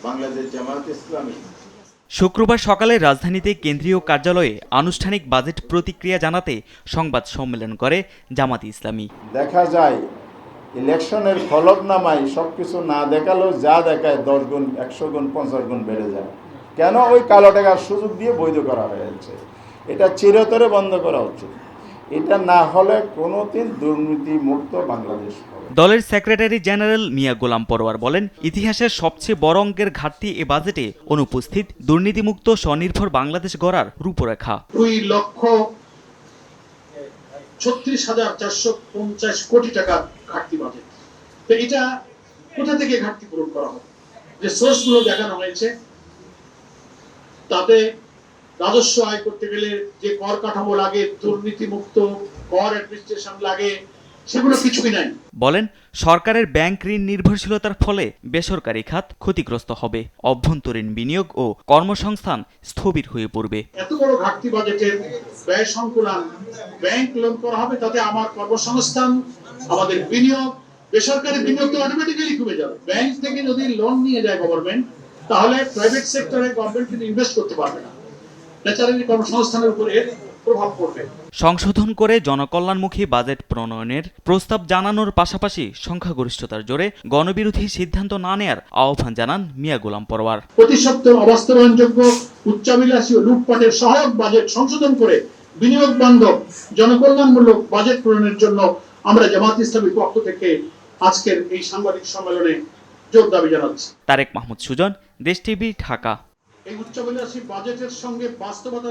বাংলাদেশ জামায়াত ইসলামী। শুক্রবার সকালে রাজধানীতে কেন্দ্রীয় কার্যালয়ে আনুষ্ঠানিক বাজেট প্রতিক্রিয়া জানাতে সংবাদ সম্মেলন করে জামায়াতে ইসলামী। দেখা যায় ইলেকশনের ফলকনামায় সবকিছু না দেখালেও যা দেখায় 10 গুণ, 100 গুণ, 50 গুণ বেড়ে যায়। কেন? ওই কালো টাকার সুযোগ দিয়ে বৈধ করা হয়েছে। এটা চিরতরে বন্ধ করা উচিত। এটা না হলে কোনোদিন দুর্নীতি মুক্ত বাংলাদেশ হবে। দলের সেক্রেটারি জেনারেল মিয়া গোলাম পরোয়ার বলেন, ইতিহাসের সবচেয়ে বড় অঙ্কের ঘাটতি এ বাজেটে অনুপস্থিত দুর্নীতিমুক্ত স্বনির্ভর বাংলাদেশ গড়ার রূপরেখা। 2,36,450 কোটি টাকা ঘাটতি বাজেট। তো এটা কোথা থেকে ঘাটতি পূরণ করা হবে? যে সোর্সগুলো দেখানো হয়েছে তাতে রাজস্ব আয় করতে গেলে যে কর কাঠামো লাগে, দুর্নীতিমুক্ত কর অ্যাডমিনিস্ট্রেশন লাগে, সেগুলো কিছুই নাই। বলেন, সরকারের ব্যাংক ঋণ নির্ভরশীলতার ফলে বেসরকারি খাত ক্ষতিগ্রস্ত হবে, অভ্যন্তরীণ বিনিয়োগ ও কর্মসংস্থান স্থবির হয়ে পড়বে। এত বড় ঘাটতি বাজেটের ব্যয় সংকুলান ব্যাংক লোন করা হবে, তাতে আমার কর্মসংস্থান, আমাদের বিনিয়োগ, বেসরকারি বিনিয়োগ তো অটোমেটিক্যালি কমে যাবে। ব্যাংক থেকে যদি লোন নিয়ে যায় গভর্নমেন্ট, তাহলে প্রাইভেট সেক্টরে গভর্নমেন্ট কিন্তু ইনভেস্ট করতে পারবে না। ন্যাচারালি কর্মসংস্থানের উপরে প্রভাব পড়বে। সংশোধন করে জনকল্যাণমুখী বাজেট প্রণয়নের প্রস্তাব জানানোর পাশাপাশি সংখ্যাগরিষ্ঠতার জোরে গণবিরোধী সিদ্ধান্ত না নেয়ার আহ্বান জানান মিয়া গোলাম পরোয়ার। প্রতিসপ্তাহ অবাস্তবায়নযোগ্য, উচ্চাভিলাষী ও লুটপাটের সহায়ক বাজেট সংশোধন করে বিনিয়োগ বান্ধব জনকল্যাণমূলক বাজেট প্রণয়নের জন্য আমরা জামায়াত ইসলামীর পক্ষ থেকে আজকের এই সাংবাদিক সম্মেলনে জোর দাবি জানাচ্ছি। তারেক মাহমুদ সুজন, দেশ টিভি, ঢাকা। এই উচ্চাভিলাষী বাজেটের সঙ্গে বাস্তবতা